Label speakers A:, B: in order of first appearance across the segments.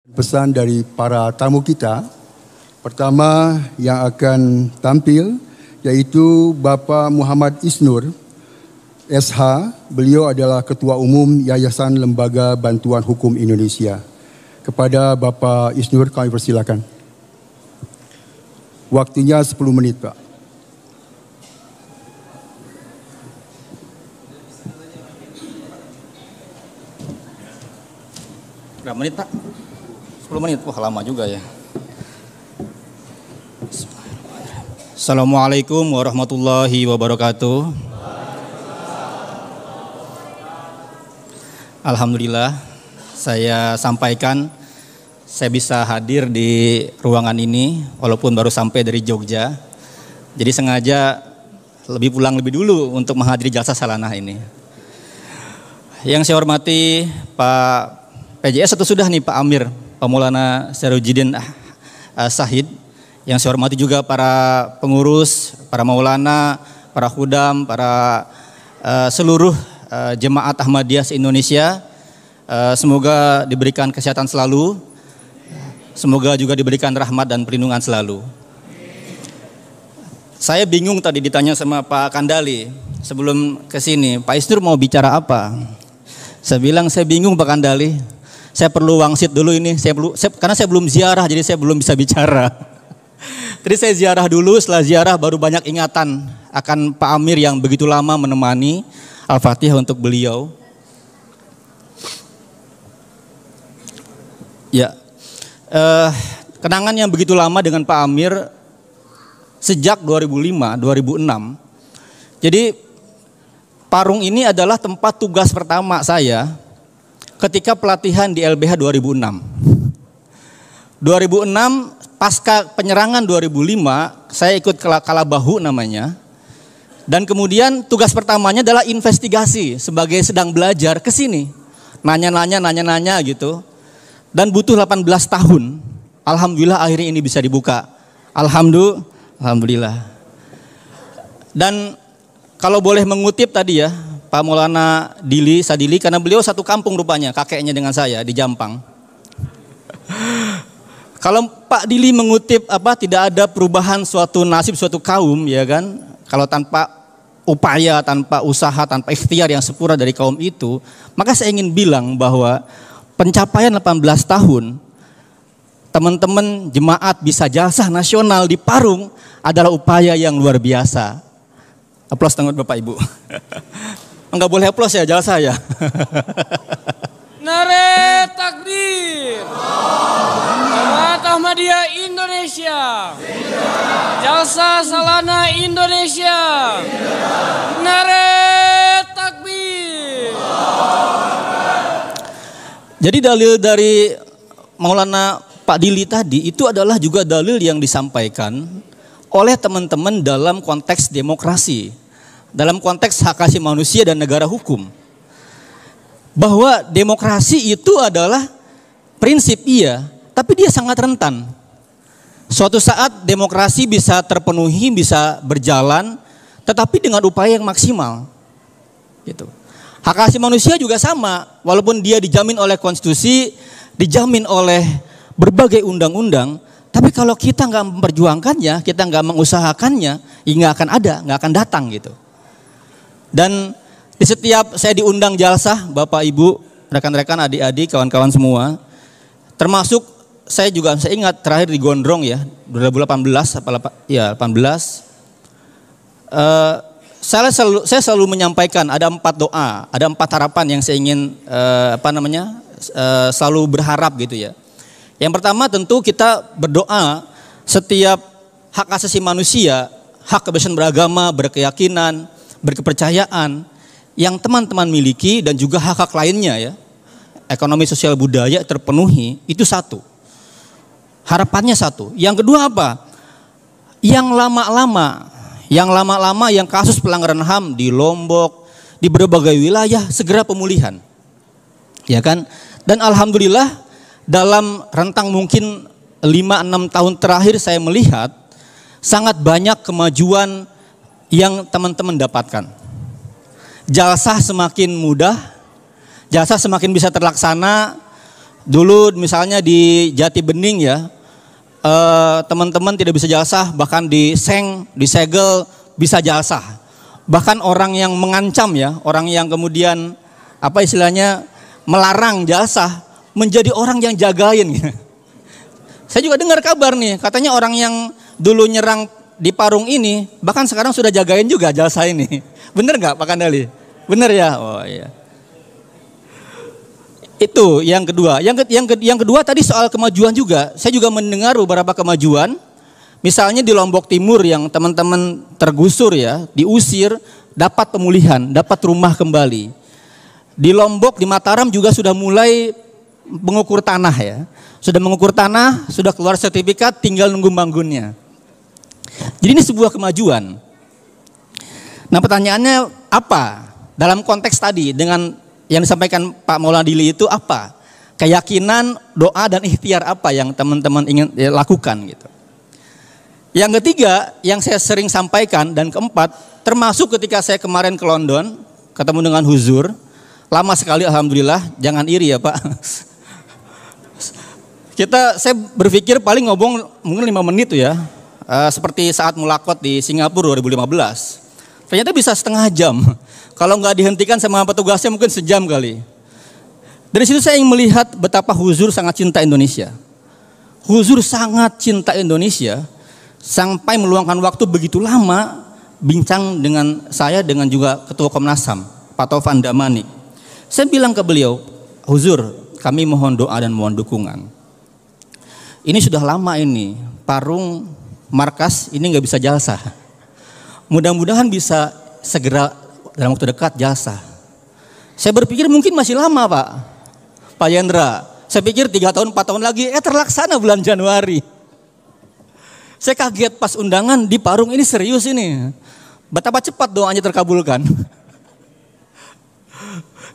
A: Pesan dari para tamu kita. Pertama yang akan tampil yaitu Bapak Muhammad Isnur SH. Beliau adalah Ketua Umum Yayasan Lembaga Bantuan Hukum Indonesia. Kepada Bapak Isnur kami persilakan. Waktunya 10 menit, Pak.
B: Berapa menit, Pak? 10 menit, wah lama juga ya. Assalamualaikum warahmatullahi wabarakatuh. Alhamdulillah, saya sampaikan saya bisa hadir di ruangan ini walaupun baru sampai dari Jogja. Jadi sengaja pulang lebih dulu untuk menghadiri jalsa salanah ini. Yang saya hormati Pak PJS atau sudah nih Pak Amir, Pak Maulana Syarojidin Sahid, yang saya hormati juga para pengurus, para maulana, para khudam, para seluruh jemaat Ahmadiyah se-Indonesia. Semoga diberikan kesehatan selalu, semoga juga diberikan rahmat dan perlindungan selalu. Saya bingung tadi ditanya sama Pak Kandali sebelum ke sini, Pak Isnur mau bicara apa? Saya bilang saya bingung Pak Kandali. Saya perlu wangsit dulu ini, karena saya belum ziarah, jadi saya belum bisa bicara. Jadi saya ziarah dulu, setelah ziarah baru banyak ingatan akan Pak Amir yang begitu lama menemani. Al-Fatihah untuk beliau. Ya, kenangan yang begitu lama dengan Pak Amir sejak 2005, 2006. Jadi Parung ini adalah tempat tugas pertama saya ketika pelatihan di LBH 2006. 2006 pasca penyerangan 2005 saya ikut Kalabahu namanya. Dan kemudian tugas pertamanya adalah investigasi sebagai sedang belajar ke sini. Nanya-nanya gitu. Dan butuh 18 tahun. Alhamdulillah akhirnya ini bisa dibuka. Alhamdulillah. Dan kalau boleh mengutip tadi ya, Pak Maulana Sadili, karena beliau satu kampung rupanya, kakeknya dengan saya di Jampang. Kalau Pak Dili mengutip tidak ada perubahan suatu nasib suatu kaum, ya kan? Kalau tanpa upaya, tanpa usaha, tanpa ikhtiar yang sempurna dari kaum itu, maka saya ingin bilang bahwa pencapaian 18 tahun teman-teman jemaat bisa jalsah nasional di Parung adalah upaya yang luar biasa. Aplaus tangan Bapak Ibu. Enggak boleh aplaus ya, jalsah ya.
C: Nare takbir. Jemaat Ahmadiyah Indonesia. Jalsa Salana Indonesia. Nare takbir.
B: Jadi dalil dari Maulana Pak Dili tadi itu adalah juga dalil yang disampaikan oleh teman-teman dalam konteks demokrasi, dalam konteks hak asasi manusia dan negara hukum. Bahwa demokrasi itu adalah prinsip iya, tapi dia sangat rentan. Suatu saat demokrasi bisa terpenuhi, bisa berjalan, tetapi dengan upaya yang maksimal. Gitu. Hak asasi manusia juga sama, walaupun dia dijamin oleh konstitusi, dijamin oleh berbagai undang-undang, tapi kalau kita nggak memperjuangkannya, kita nggak mengusahakannya, ya nggak akan ada, nggak akan datang gitu. Dan di setiap saya diundang jalsah, Bapak Ibu, rekan-rekan, adik-adik, kawan-kawan semua, termasuk saya ingat terakhir di Gondrong ya, 2018 18. Saya selalu menyampaikan ada 4 doa, ada 4 harapan yang saya ingin selalu berharap gitu ya. Yang pertama tentu kita berdoa setiap hak asasi manusia, hak kebebasan beragama, berkeyakinan, berkepercayaan yang teman-teman miliki dan juga hak-hak lainnya ya, ekonomi sosial budaya terpenuhi, itu satu. Harapannya satu. Yang kedua apa? Yang lama-lama yang kasus pelanggaran HAM di Lombok, di berbagai wilayah segera pemulihan. Ya kan? Dan alhamdulillah dalam rentang mungkin 5-6 tahun terakhir saya melihat sangat banyak kemajuan yang teman-teman dapatkan. Jalsah semakin mudah, jalsah semakin bisa terlaksana, Dulu misalnya di Jati Bening ya, teman-teman tidak bisa jalsah, bahkan disegel bisa jalsah. Bahkan orang yang mengancam ya, orang yang kemudian apa istilahnya melarang jalsah menjadi orang yang jagain. Saya juga dengar kabar nih, katanya orang yang dulu nyerang di Parung ini bahkan sekarang sudah jagain juga jalsah ini. Bener nggak Pak Kandali? Bener ya? Oh iya. Itu yang kedua. Yang kedua tadi soal kemajuan juga. Saya juga mendengar beberapa kemajuan. Misalnya di Lombok Timur yang teman-teman tergusur ya, diusir, dapat pemulihan, dapat rumah kembali. Di Lombok, di Mataram juga sudah mulai mengukur tanah ya. Sudah mengukur tanah, sudah keluar sertifikat, tinggal nunggu bangunnya. Jadi ini sebuah kemajuan. Nah pertanyaannya apa? Dalam konteks tadi dengan yang disampaikan Pak Maulana Dili itu apa? Keyakinan, doa dan ikhtiar apa yang teman-teman ingin lakukan gitu. Yang ketiga yang saya sering sampaikan dan keempat, termasuk ketika saya kemarin ke London ketemu dengan Huzur, lama sekali alhamdulillah, jangan iri ya Pak. Saya berpikir paling ngomong mungkin 5 menit tuh ya, seperti saat mulakot di Singapura 2015. Ternyata bisa setengah jam. Kalau nggak dihentikan sama petugasnya mungkin sejam kali. Dari situ saya ingin melihat betapa Huzur sangat cinta Indonesia. Huzur sangat cinta Indonesia sampai meluangkan waktu begitu lama bincang dengan saya dengan juga Ketua Komnas HAM, Pak Taufan Damanik. Saya bilang ke beliau, Huzur, kami mohon doa dan mohon dukungan. Ini sudah lama ini, Parung markas ini nggak bisa jalsah. Mudah-mudahan bisa segera dalam waktu dekat jalsah. Saya berpikir mungkin masih lama Pak Yendra. Saya pikir 3 tahun 4 tahun lagi, terlaksana bulan Januari. Saya kaget pas undangan di Parung ini serius ini. Betapa cepat doanya terkabulkan.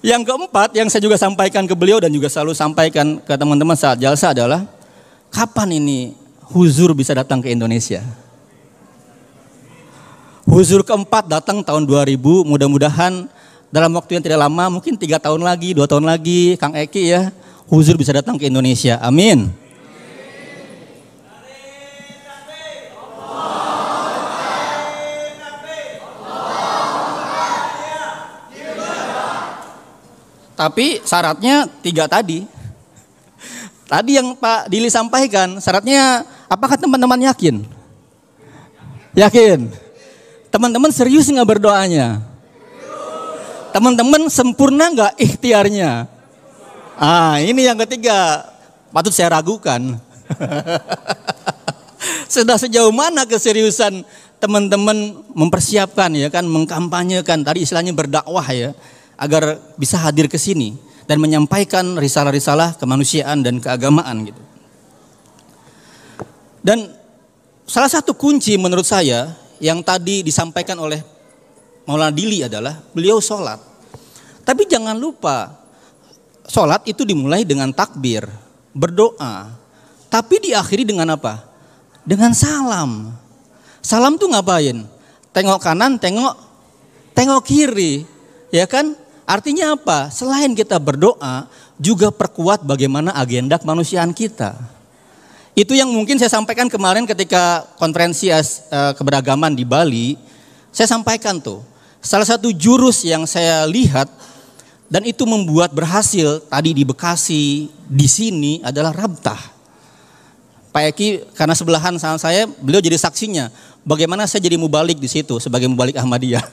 B: Yang keempat yang saya juga sampaikan ke beliau dan juga selalu sampaikan ke teman-teman saat jalsah adalah kapan ini Huzur bisa datang ke Indonesia? Huzur keempat datang tahun 2000, mudah-mudahan dalam waktu yang tidak lama, mungkin 3 tahun lagi, 2 tahun lagi, Kang Eki ya, Huzur bisa datang ke Indonesia. Amin. Tapi syaratnya 3 tadi. Tadi yang Pak Dili sampaikan, syaratnya apakah teman-teman yakin? Yakin? Teman-teman serius nggak berdoanya? Teman-teman sempurna nggak ikhtiarnya? Ini yang ketiga, patut saya ragukan. Sudah sejauh mana keseriusan teman-teman mempersiapkan ya kan, mengkampanyekan tadi istilahnya berdakwah ya, agar bisa hadir ke sini dan menyampaikan risalah-risalah kemanusiaan dan keagamaan gitu. Dan salah satu kunci menurut saya yang tadi disampaikan oleh Maulana Dili adalah beliau sholat. Tapi jangan lupa, sholat itu dimulai dengan takbir, berdoa. Tapi diakhiri dengan apa? Dengan salam. Salam tuh ngapain? Tengok kanan, tengok kiri. Ya kan? Artinya apa? Selain kita berdoa, juga perkuat bagaimana agenda kemanusiaan kita. Itu yang mungkin saya sampaikan kemarin ketika konferensi keberagaman di Bali. Saya sampaikan tuh, salah satu jurus yang saya lihat dan itu membuat berhasil tadi di Bekasi, di sini adalah Rabtah. Pak Eki karena sebelahan sama saya, beliau jadi saksinya. Bagaimana saya jadi mubalik di situ sebagai mubalik Ahmadiyah.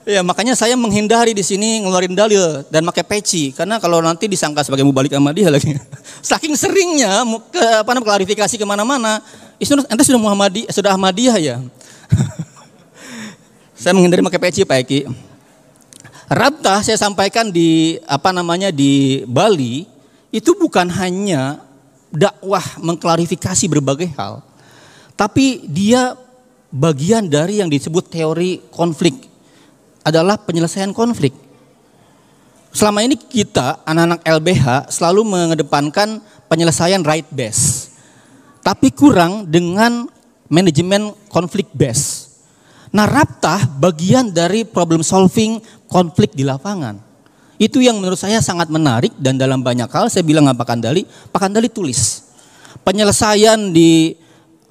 B: Ya makanya saya menghindari di sini ngeluarin dalil dan pakai peci karena kalau nanti disangka sebagai mubalik Ahmadiyah lagi. Saking seringnya klarifikasi kemana-mana, ente sudah Ahmadiyah ya. Saya menghindari pakai peci Pak Eki. Rabtah saya sampaikan di di Bali itu bukan hanya dakwah mengklarifikasi berbagai hal, tapi dia bagian dari yang disebut teori konflik. Adalah penyelesaian konflik. Selama ini kita anak-anak LBH selalu mengedepankan penyelesaian right based, tapi kurang dengan manajemen konflik based. Nah, Rabtah bagian dari problem solving konflik di lapangan. Itu yang menurut saya sangat menarik, dan dalam banyak hal saya bilang Pak Kandali tulis. Penyelesaian di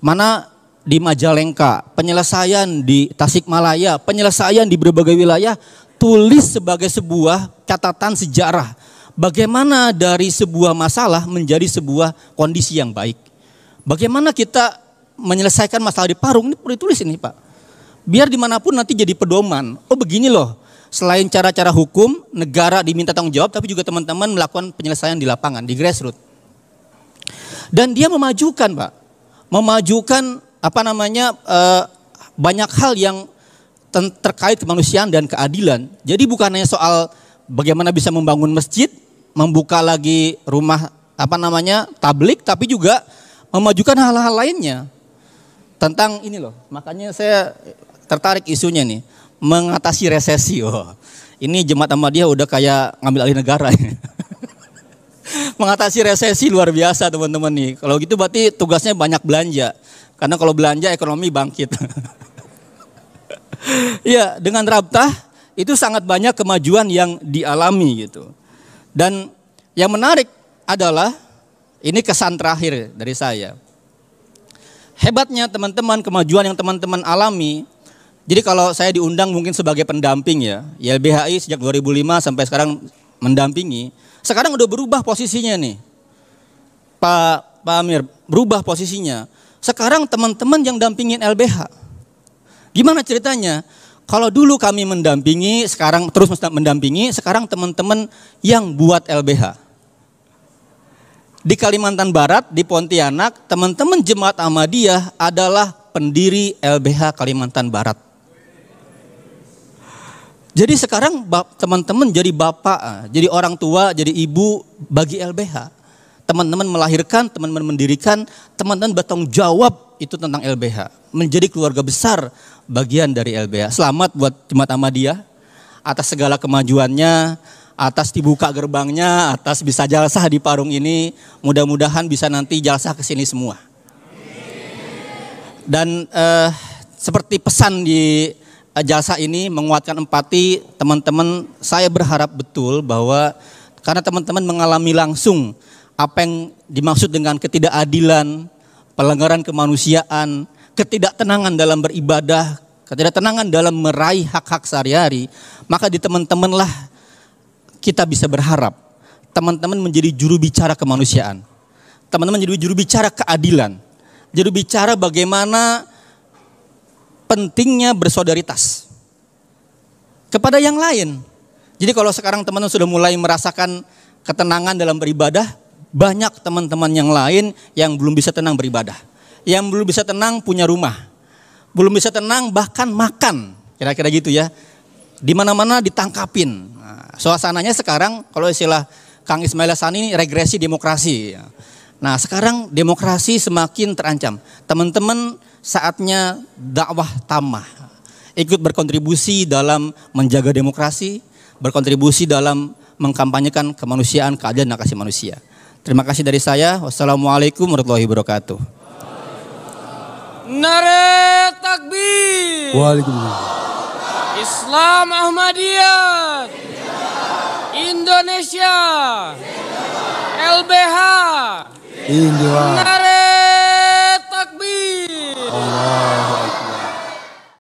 B: mana, di Majalengka, penyelesaian di Tasikmalaya, penyelesaian di berbagai wilayah, tulis sebagai sebuah catatan sejarah. Bagaimana dari sebuah masalah menjadi sebuah kondisi yang baik. Bagaimana kita menyelesaikan masalah di Parung, ini perlu ditulis ini Pak. Biar dimanapun nanti jadi pedoman. Oh begini loh, selain cara-cara hukum, negara diminta tanggung jawab, tapi juga teman-teman melakukan penyelesaian di lapangan, di grassroots. Dan dia memajukan Pak, memajukan banyak hal yang terkait kemanusiaan dan keadilan. Jadi bukan hanya soal bagaimana bisa membangun masjid, membuka lagi rumah tablik, tapi juga memajukan hal-hal lainnya. Tentang ini loh, makanya saya tertarik isunya nih, mengatasi resesi. Oh, ini Jemaat Ahmadiyah udah kayak ngambil alih negara. Mengatasi resesi luar biasa teman-teman nih. Kalau gitu berarti tugasnya banyak belanja. Karena kalau belanja ekonomi bangkit. Ya, dengan Rabtah itu sangat banyak kemajuan yang dialami gitu. Dan yang menarik adalah, ini kesan terakhir dari saya. Hebatnya teman-teman, kemajuan yang teman-teman alami. Jadi kalau saya diundang mungkin sebagai pendamping ya, YLBHI sejak 2005 sampai sekarang mendampingi. Sekarang udah berubah posisinya nih. Pak Amir, berubah posisinya. Sekarang teman-teman yang dampingin LBH. Gimana ceritanya? Kalau dulu kami mendampingi, sekarang terus mendampingi, sekarang teman-teman yang buat LBH. Di Kalimantan Barat, di Pontianak, teman-teman Jemaat Ahmadiyah adalah pendiri LBH Kalimantan Barat. Jadi sekarang teman-teman jadi bapak, jadi orang tua, jadi ibu bagi LBH. Teman-teman melahirkan, teman-teman mendirikan, teman-teman bertanggung jawab itu tentang LBH. Menjadi keluarga besar bagian dari LBH. Selamat buat Jemaat Ahmadiyah atas segala kemajuannya, atas dibuka gerbangnya, atas bisa jalsah di Parung ini. Mudah-mudahan bisa nanti jalsah ke sini semua. Dan seperti pesan di jalsah ini, menguatkan empati teman-teman, saya berharap betul bahwa karena teman-teman mengalami langsung apa yang dimaksud dengan ketidakadilan, pelanggaran kemanusiaan, ketidaktenangan dalam beribadah, ketidaktenangan dalam meraih hak-hak sehari-hari, maka di teman-teman lah kita bisa berharap teman-teman menjadi juru bicara kemanusiaan. Teman-teman menjadi juru bicara keadilan. Juru bicara bagaimana pentingnya bersolidaritas kepada yang lain. Jadi kalau sekarang teman-teman sudah mulai merasakan ketenangan dalam beribadah, banyak teman-teman yang lain yang belum bisa tenang beribadah. Yang belum bisa tenang punya rumah. Belum bisa tenang bahkan makan. Kira-kira gitu ya. Di mana-mana ditangkapin. Nah, suasananya sekarang kalau istilah Kang Ismail Hassani ini regresi demokrasi. Nah sekarang demokrasi semakin terancam. Teman-teman saatnya dakwah tamah. Ikut berkontribusi dalam menjaga demokrasi. Berkontribusi dalam mengkampanyekan kemanusiaan, keadilan dan kasih manusia. Terima kasih dari saya. Wassalamualaikum warahmatullahi wabarakatuh.
C: Nare takbir.
A: Waalaikumsalam.
C: Islam Ahmadiyah. Indonesia. LBH.
A: Indra.
C: Nare takbir.
A: Allah.